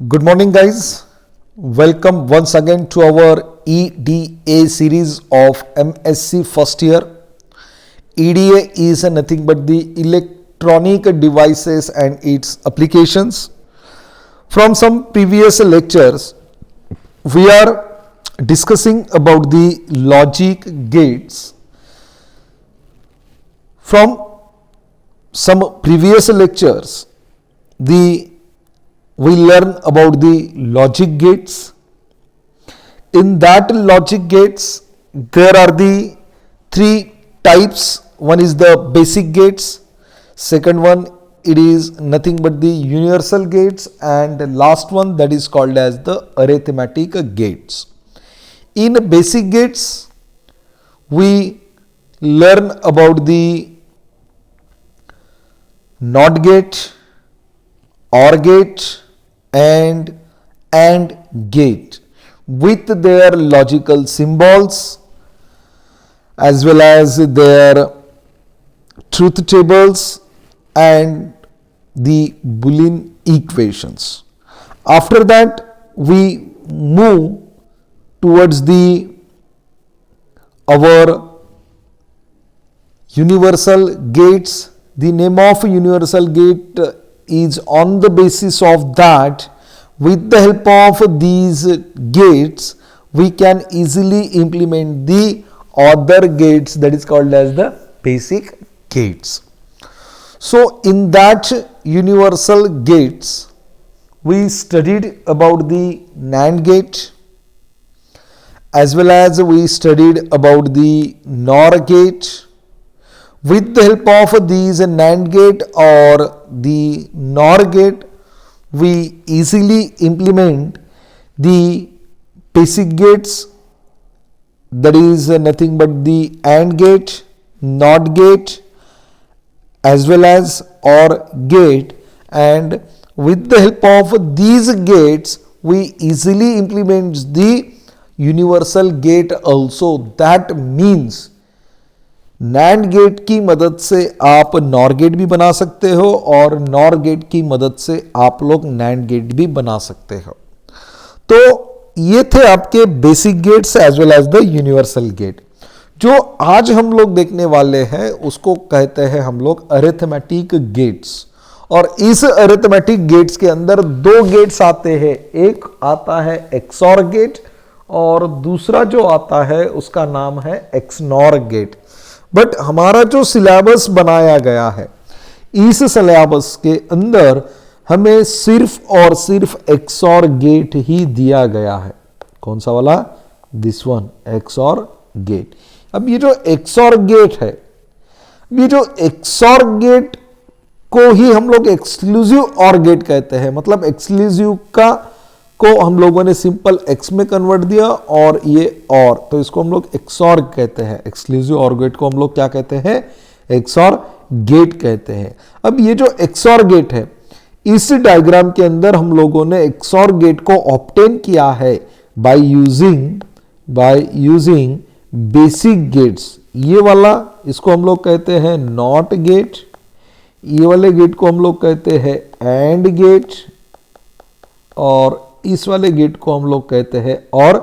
Good morning, guys. Welcome once again to our EDA series of MSc first year. EDA is nothing but the electronic devices and its applications. From some previous lectures, we are discussing about the logic gates. From some previous lectures, we learn about the logic gates. In that logic gates, there are the three types. One is the basic gates. Second one, it is nothing but the universal gates, and the last one that is called as the arithmetic gates. In basic gates, we learn about the NOT gate, OR gate, and AND gate with their logical symbols as well as their truth tables and the Boolean equations. After that, we move towards our universal gates. The name of universal gate is on the basis of that with the help of these gates we can easily implement the other gates, that is called as the basic gates. So in that universal gates we studied about the NAND gate as well as we studied about the NOR gate. With the help of these NAND gate or the NOR gate, we easily implement the basic gates, that is nothing but the AND gate, NOT gate as well as OR gate, and with the help of these gates we easily implement the universal gate also. That means NAND gate की मदद से आप NOR gate भी बना सकते हो और NOR gate की मदद से आप लोग NAND गेट भी बना सकते हो. तो ये थे आपके basic gates as well as the universal gate. जो आज हम लोग देखने वाले हैं उसको कहते हैं हम लोग अरिथमेटिक गेट्स. और इस अरिथमेटिक गेट्स के अंदर दो गेट्स आते हैं. एक आता है XOR गेट और दूसरा जो आता है उसका नाम है XNOR गेट. बट हमारा जो सिलेबस बनाया गया है इस सिलेबस के अंदर हमें सिर्फ और सिर्फ XOR गेट ही दिया गया है. कौन सा वाला? This one, XOR gate. अब ये जो XOR गेट है, ये जो XOR गेट को ही हम लोग एक्सक्लूसिव OR गेट कहते हैं. मतलब एक्सक्लूसिव का को हम लोगों ने सिंपल X में कन्वर्ट दिया और ये OR, तो इसको हम लोग XOR कहते हैं. एक्सक्लूसिव OR गेट को हम लोग क्या कहते हैं? XOR गेट कहते हैं. अब ये जो XOR गेट है इस डायग्राम के अंदर हम लोगों ने XOR गेट को ऑब्टेन किया है बाय यूजिंग बेसिक गेट्स. ये वाला इसको हम लोग कहते हैं NOT गेट, ये वाले गेट को हम लोग कहते हैं AND गेट और इस वाले गेट को हम लोग कहते हैं OR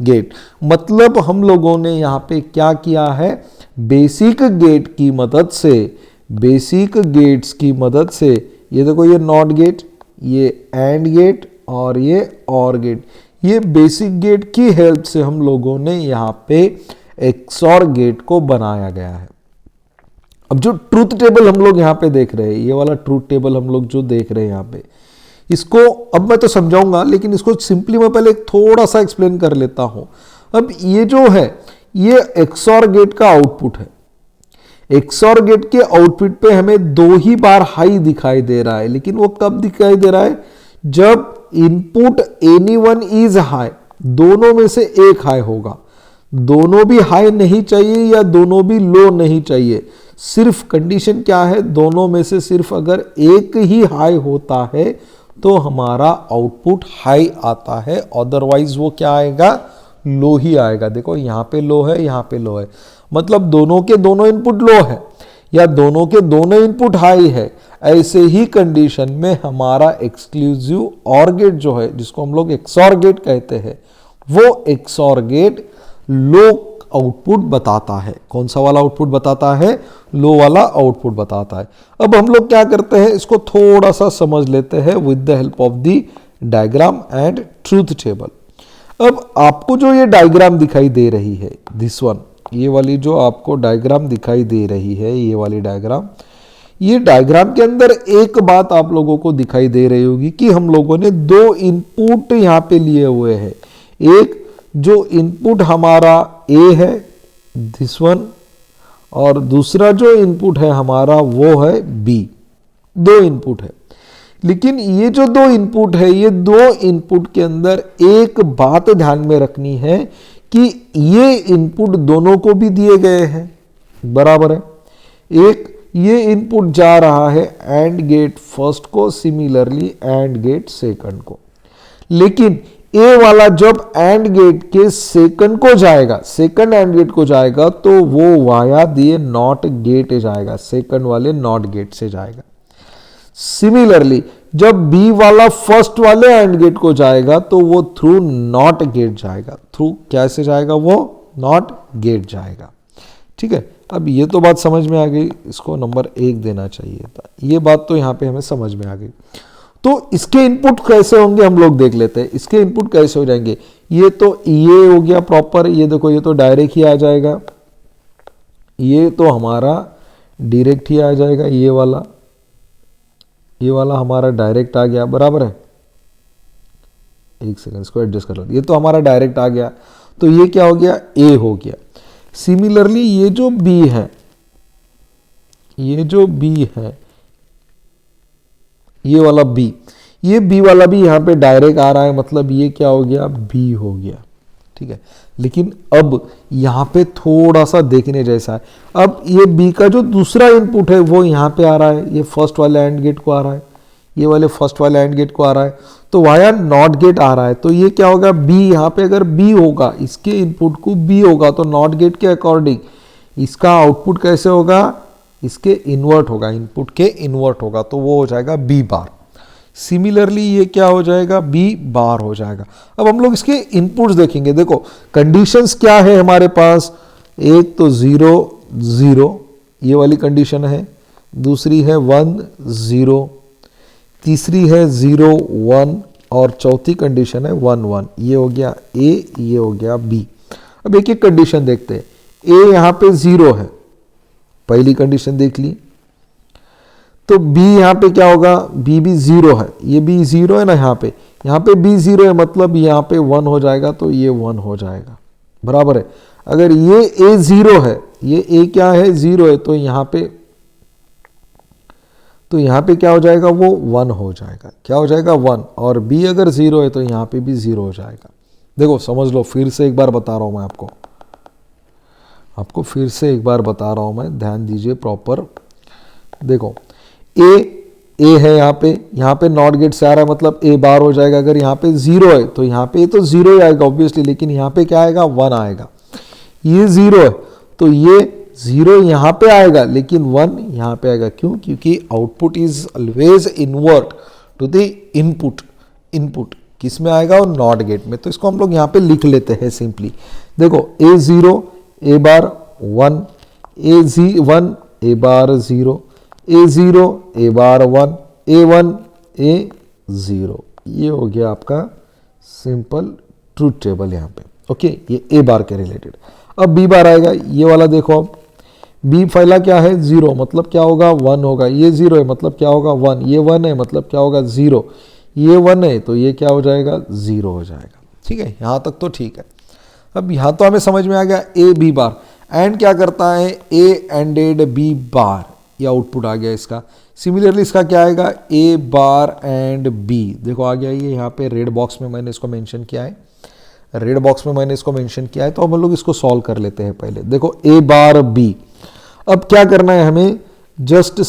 गेट. मतलब हम लोगों ने यहाँ पे क्या किया है? बेसिक गेट की मदद से, बेसिक गेट्स की मदद से, ये देखो ये NOT गेट, ये AND गेट और ये OR गेट, ये बेसिक गेट की हेल्प से हम लोगों ने यहाँ पे XOR गेट को बनाया गया है. अब जो ट्रूथ टेबल हम लोग यहाँ पे देख रहे हैं, ये वाला ट्रूथ टेबल हम लोग जो देख रहे हैं यहाँ पे, इसको अब मैं तो समझाऊंगा लेकिन इसको सिंपली मैं पहले थोड़ा सा एक्सप्लेन कर लेता हूं. अब ये जो है ये XOR गेट का आउटपुट है. XOR गेट के आउटपुट पे हमें दो ही बार हाई दिखाई दे रहा है, लेकिन वो कब दिखाई दे रहा है? जब इनपुट एनीवन इज हाई, दोनों में से एक हाई होगा. दोनों भी हाई नहीं चाहिए या दोनों भी लो नहीं चाहिए. सिर्फ कंडीशन क्या है? दोनों में से सिर्फ अगर एक ही हाई होता है तो हमारा आउटपुट हाई आता है, अदरवाइज वो क्या आएगा? लो ही आएगा. देखो यहाँ पे लो है, यहाँ पे लो है, मतलब दोनों के दोनों इनपुट लो है या दोनों के दोनों इनपुट हाई है. ऐसे ही कंडीशन में हमारा एक्सक्लूसिव ऑर गेट जो है, जिसको हम लोग एक्सॉर गेट कहते हैं, वो एक्सॉर गेट लो आउटपुट बताता है। कौन सा वाला आउटपुट बताता है? लो वाला आउटपुट बताता है। अब हम लोग क्या करते हैं, इसको थोड़ा सा समझ लेते हैं with the help of the diagram and truth table. अब आपको जो ये डायग्राम दिखाई दे रही है, दिस वन, ये वाली जो आपको डायग्राम दिखाई दे रही है, ये वाली डायग्राम, ये डायग्राम के अंदर एक बात आप लोगों को दिखाई दे रही होगी कि हम लोगों ने दो इनपुट यहाँ पे लिए हुए हैं। एक जो इनपुट हमारा ए है, दिस वन, और दूसरा जो इनपुट है हमारा वो है बी। दो इनपुट है, लेकिन ये जो दो इनपुट है, ये दो इनपुट के अंदर एक बात ध्यान में रखनी है कि ये इनपुट दोनों को भी दिए गए हैं, बराबर है। एक ये इनपुट जा रहा है एंड गेट फर्स्ट को, सिमिलरली एंड गेट सेकंड को, लेकिन ए वाला जब एंड गेट के सेकंड को जाएगा, सेकंड एंड गेट को जाएगा, तो वो वाया दिए नॉट गेट जाएगा, सेकंड वाले नॉट गेट से जाएगा। सिमिलरली जब बी वाला फर्स्ट वाले एंड गेट को जाएगा, तो वो थ्रू नॉट गेट जाएगा। थ्रू कैसे जाएगा? वो नॉट गेट जाएगा। ठीक है, अब ये तो बात समझ में आ गई, इसको नंबर 1 देना चाहिए था। ये बात तो यहाँ पे हमें समझ में आ गई। तो इसके इनपुट कैसे होंगे हम लोग देख लेते हैं। इसके इनपुट कैसे हो जाएंगे? ये तो ये हो गया प्रॉपर, ये देखो ये तो डायरेक्ट ही आ जाएगा, ये तो हमारा डायरेक्ट ही आ जाएगा, ये वाला हमारा डायरेक्ट आ गया, बराबर है। एक सेकंड, इसको एडजस्ट कर लो। ये तो हमारा डायरेक्ट आ गया, तो ये क्या हो गया? ए हो गया। सिमिलरली ये जो बी है, ये जो बी है, ये वाला बी, ये बी वाला भी यहाँ पे डायरेक्ट आ रहा है, मतलब ये क्या हो गया? बी हो गया। ठीक है, लेकिन अब यहाँ पे थोड़ा सा देखने जैसा है। अब ये बी का जो दूसरा इनपुट है वो यहाँ पे आ रहा है, ये फर्स्ट वाले एंड गेट को आ रहा है, ये वाले फर्स्ट वाले एंड गेट को आ रहा है, तो वाया नॉट गेट आ रहा है। तो ये क्या होगा? बी, यहाँ पे अगर बी होगा, इसके इनपुट को बी होगा, तो नॉट गेट के अकॉर्डिंग इसका आउटपुट कैसे होगा? इसके इन्वर्ट होगा, इनपुट के इन्वर्ट होगा, तो वो हो जाएगा बी बार। सिमिलरली ये क्या हो जाएगा? बी बार हो जाएगा। अब हम लोग इसके इनपुट्स देखेंगे। देखो कंडीशंस क्या है हमारे पास, एक तो 0 0, ये वाली कंडीशन है, दूसरी है 1 0, तीसरी है 0 1, और चौथी कंडीशन है 1 1। ये हो गया ए, ये हो गया बी। अब एक एक कंडीशन देखते हैं। ए यहाँ पे 0 है, पहली कंडीशन देख ली, तो बी यहाँ पे क्या होगा? बी भी 0 है, ये भी 0 है ना, यहाँ पे बी 0 है, मतलब यहाँ पे 1 हो जाएगा, तो ये 1 हो जाएगा, बराबर है। अगर ये ए 0 है, ये ए क्या है? 0 है, तो यहाँ पे क्या हो जाएगा? वो 1 हो जाएगा। क्या हो जाएगा? 1। और बी अगर 0 है तो यहाँ पे भी 0 हो जाएगा। देखो समझ लो, फिर से एक बार बता रहा हूँ मैं आपको फिर से एक बार बता रहा हूँ मैं, ध्यान दीजिए प्रॉपर। देखो ए है, यहाँ पे नॉट गेट से आ रहा है, मतलब ए बार हो जाएगा। अगर यहाँ पे 0 है तो यहाँ पे तो 0 ही आएगा ऑब्वियसली, लेकिन यहाँ पे क्या आएगा? 1 आएगा। ये 0 है तो ये 0 यहाँ पे आएगा, लेकिन 1 यहाँ पे आएगा। क्यों? क्योंकि output is always invert to the input किस में आएगा? और नॉट गेट में। तो इसको हम लोग यहाँ पे लिख लेते हैं सिंपली। देखो ए 0 ए बार 1, ए 1 ए बार 0, ए 0 ए बार 1, ए 1 ए 0। ये हो गया आपका सिंपल ट्रूथ टेबल यहाँ पे। ओके, ये ए बार के रिलेटेड। अब बी बार आएगा, ये वाला देखो। अब बी पहला क्या है? 0, मतलब क्या होगा? 1 होगा। ये 0 है, मतलब क्या होगा? 1। ये 1 है, मतलब क्या होगा? 0। ये 1 है, तो ये क्या हो जाएगा? 0 हो जाएगा। ठीक है, यहाँ तक तो ठीक है। अब यहाँ तो हमें समझ में आ गया ए बी बार। एंड क्या करता है? ए एंडेड बी बार, ये आउटपुट आ गया इसका। सिमिलरली इसका क्या आएगा? ए बार एंड बी। देखो आ गया ये, यहाँ पे रेड बॉक्स में मैंने इसको मेंशन किया है, तो हम लोग इसको सॉल्व कर लेते हैं पहले। देखो ए बार बी, अब क्या करना है हमें? जस्ट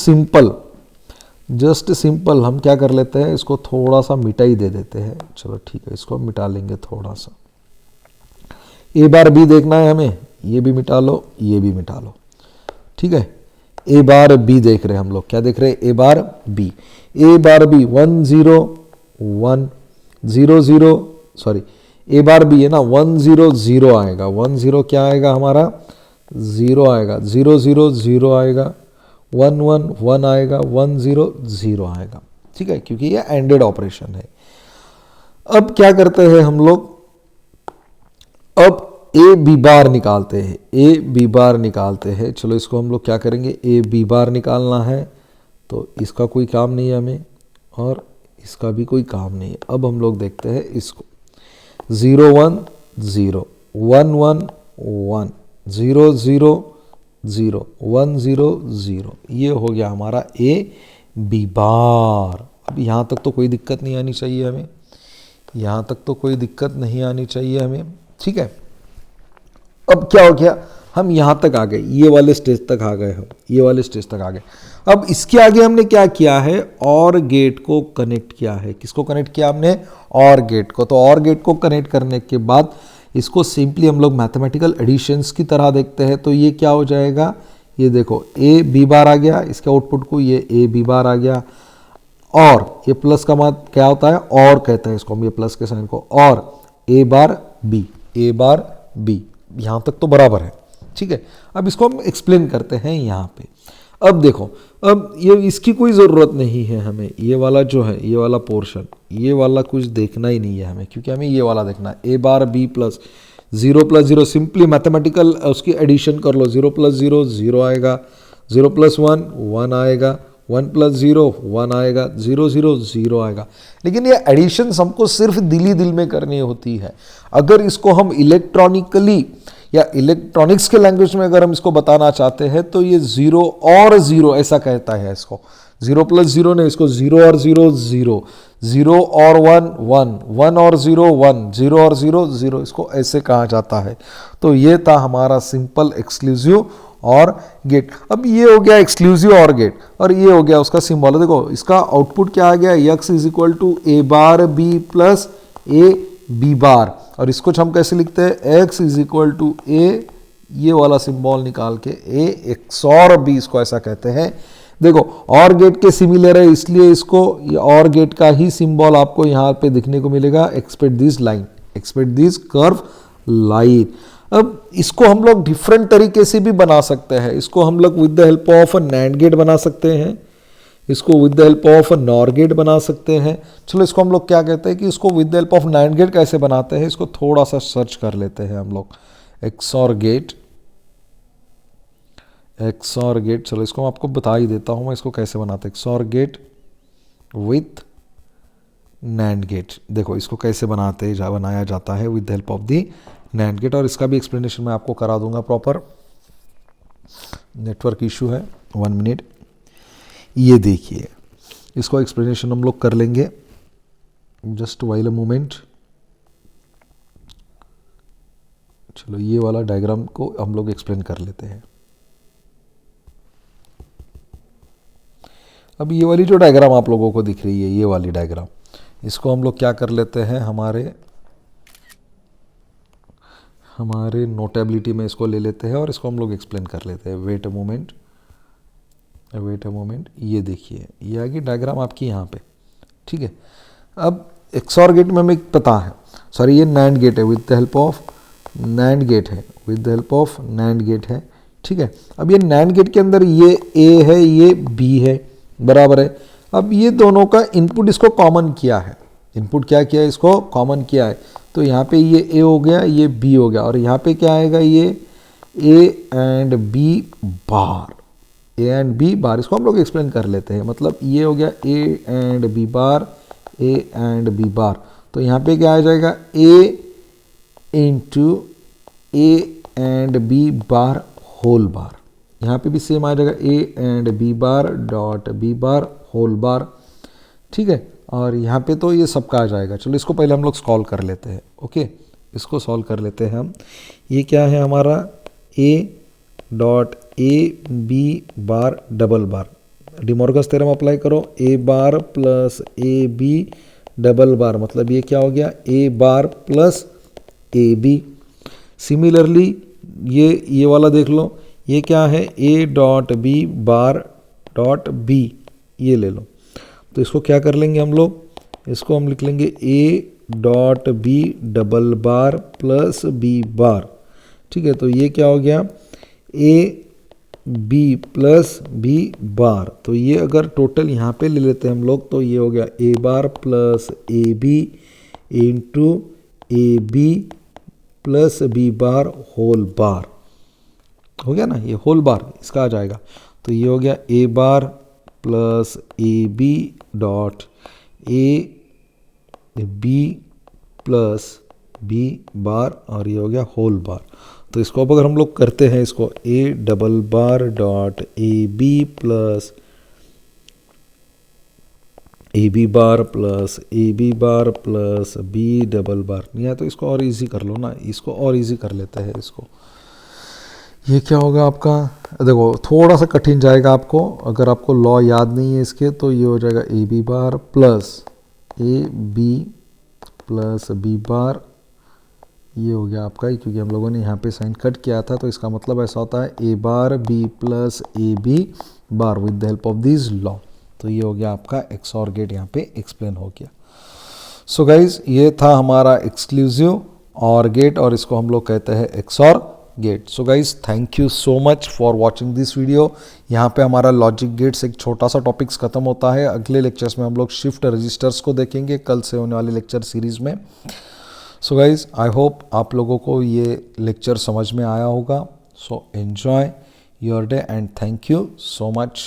सिंपल हम क्या कर लेते हैं, इसको थोड़ा सा मिटाई दे देते हैं। चलो ठीक है, इसको मिटा लेंगे थोड़ा सा। ए बार बी देखना है हमें, ये भी मिटा लो, ये भी मिटा लो। ठीक है, ए बार बी देख रहे हैं हम लोग, क्या देख रहे हैं, ए बार बी, ए बार बी 1 0 1 0 0, सॉरी ए बार बी है ना, 1 0 0 आएगा, 1 0 क्या आएगा हमारा 0 आएगा, 0 0 0 आएगा, 1 1 1 आएगा, 1 0 0 आएगा, ठीक है, क्योंकि ये एंडेड ऑपरेशन है। अब क्या करते हैं हम लोग, अब ए बी बार निकालते हैं, ए बी बार निकालते हैं। चलो इसको हम लोग क्या करेंगे, ए बी बार निकालना है, तो इसका कोई काम नहीं है हमें और इसका भी कोई काम नहीं है। अब हम लोग देखते हैं इसको, 0 1 0 1 1 1 0 0 0 1 0 0, ये हो गया हमारा ए बी बार। अब यहाँ तक तो कोई दिक्कत नहीं आनी चाहिए हमें, यहाँ तक तो कोई दिक्कत नहीं आनी चाहिए हमें, ठीक है। अब क्या हो गया, हम यहाँ तक आ गए, ये वाले स्टेज तक आ गए हम, ये वाले स्टेज तक आ गए। अब इसके आगे हमने क्या किया है, और गेट को कनेक्ट किया है। किसको कनेक्ट किया हमने, और गेट को। तो और गेट को कनेक्ट करने के बाद इसको सिंपली हम लोग मैथमेटिकल एडिशंस की तरह देखते हैं। तो ये क्या हो जाएगा, ये देखो ए बी बार आ गया, इसके आउटपुट को ये ए बी बार आ गया, और ये प्लस का मान क्या होता है, और कहते हैं इसको हम, ये प्लस के साइन को, और ए बार बी, ए बार बी, यहाँ तक तो बराबर है, ठीक है। अब इसको हम एक्सप्लेन करते हैं यहाँ पे। अब देखो, अब ये इसकी कोई ज़रूरत नहीं है हमें, ये वाला जो है, ये वाला पोर्शन, ये वाला कुछ देखना ही नहीं है हमें, क्योंकि हमें ये वाला देखना है, A bar B plus 0 plus 0, simply mathematical उसकी एडिशन कर लो, 0 प्लस 0 0 आएगा, 0 प्लस 1 1 आएगा, 1 प्लस 0 1 आएगा, 0 0 0 आएगा। लेकिन ये एडिशन हमको सिर्फ दिल में करनी होती है। अगर इसको हम इलेक्ट्रॉनिकली या इलेक्ट्रॉनिक्स के लैंग्वेज में अगर हम इसको बताना चाहते हैं, तो ये 0 और 0 ऐसा कहता है इसको, 0 प्लस 0 ने, इसको 0 और 0 0, 0 और 1 1, 1 और 0 1, 0 और 0 0, इसको ऐसे कहा जाता है। तो ये था हमारा सिंपल एक्सक्लूसिव और गेट। अब ये हो गया एक्सक्लूसिव और गेट, और ये हो गया उसका सिंबल। देखो इसका आउटपुट क्या आ गया, x is equal to A bar B plus A B bar, और इसको हम कैसे लिखते हैं, x is equal to A, ये वाला सिंबल निकाल के ए एक्स और बी, इसको ऐसा कहते हैं। देखो और गेट के सिमिलर है, इसलिए इसको ये और गेट का ही सिंबल आपको यहाँ पे दिखने को मिलेगा, expect this line, expect this curve line. अब इसको हम लोग डिफरेंट तरीके से भी बना सकते हैं। इसको हम लोग with the help of NAND gate बना सकते हैं, इसको with the help of NOR gate बना सकते हैं। चलो इसको हम लोग क्या कहते हैं कि इसको with the help of NAND gate कैसे बनाते हैं, इसको थोड़ा सा सर्च कर लेते हैं हम लोग, एक्सऑर गेट, एक्सऑर गेट। चलो इसको मैं आपको बता ही देता हूँ मैं इसको कैसे बनाते हैं, XOR gate with NAND gate. देखो इसको कैसे बनाया जाता है with the help of the NAND gate, और इसका भी एक्सप्लेनेशन मैं आपको करा दूंगा प्रॉपर। नेटवर्क इशू है, 1 मिनट। ये देखिए इसको एक्सप्लेनेशन हम लोग कर लेंगे, जस्ट वाइल अ मोमेंट। चलो ये वाला डायग्राम को हम लोग एक्सप्लेन कर लेते हैं। अब ये वाली जो डायग्राम आप लोगों को दिख रही है, ये वाली डायग्राम, इसको हम लोग क्या कर लेते हैं, हमारे नोटेबिलिटी में इसको ले लेते हैं और इसको हम लोग एक्सप्लेन कर लेते हैं। Wait a moment, wait a moment. ये देखिए ये आ गई डायग्राम आपकी यहाँ पे, ठीक है। अब एक्सऑर गेट में हमें पता है, सॉरी ये नैंड गेट है, with the help of NAND gate है, with the help of NAND gate है, ठीक है। अब ये नैंड गेट के अंदर ये ए है, ये बी है, बराबर है। अब ये दोनों का इनपुट इसको कॉमन किया है, इनपुट क्या किया है, इसको कॉमन किया है। तो यहाँ पे ये ए हो गया, ये बी हो गया, और यहाँ पे क्या आएगा, ये A and B bar, A and B bar. इसको हम लोग एक्सप्लेन कर लेते हैं। मतलब ये हो गया A and B bar, A and B bar. तो यहाँ पे क्या आ जाएगा, A into A and B bar whole bar. यहाँ पे भी सेम आ जाएगा, A and B bar dot B bar whole bar, ठीक है। और यहाँ पे तो ये सबका आ जाएगा। चलो इसको पहले हम लोग सॉल्व कर लेते हैं, ओके। इसको सॉल्व कर लेते हैं हम। ये क्या है हमारा, A dot A B bar double bar, De Morgan's theorem apply करो, A bar plus A B double bar, मतलब ये क्या हो गया, A bar plus A B. Similarly ये वाला देख लो, ये क्या है, A dot B bar dot B, ये ले लो। तो इसको क्या कर लेंगे हम लोग, इसको हम लिख लेंगे A dot B double bar plus B bar. ठीक है, तो ये क्या हो गया, A B plus B bar. तो ये अगर टोटल यहाँ पे ले लेते हैं हम लोग, तो ये हो गया A bar plus A B into A B plus B bar whole bar. हो गया ना, ये होल बार इसका आ जाएगा। तो ये हो गया A bar plus A B dot A B plus B bar, और ये हो गया होल बार। तो इसको अब अगर हम लोग करते हैं, इसको A double bar dot A B plus A B bar plus A B bar plus B double bar, या तो इसको और इजी कर लो ना, इसको और इजी कर लेते हैं इसको। ये क्या होगा आपका, देखो थोड़ा सा कठिन जाएगा आपको, अगर आपको लॉ याद नहीं है इसके, तो ये हो जाएगा A B bar plus A B plus B bar, ये हो गया आपका, क्योंकि हम लोगों ने यहाँ पे साइन कट किया था, तो इसका मतलब ऐसा होता है A bar B plus A B bar with the help of this law. तो ये हो गया आपका एक्सऑर गेट, यहाँ पे एक्सप्लेन हो गया। सो गाइज, ये था हमारा एक्सक्लूसिव और गेट, और इसको हम लोग कहते हैं XOR gate. So guys, thank you so much for watching this video. यहाँ पे हमारा लॉजिक गेट्स एक छोटा सा टॉपिक्स खत्म होता है। अगले लेक्चर्स में हम लोग शिफ्ट रजिस्टर्स को देखेंगे, कल से होने वाले लेक्चर सीरीज में। सो गाइज, आई होप आप लोगों को ये लेक्चर समझ में आया होगा। So enjoy your day and thank you so much.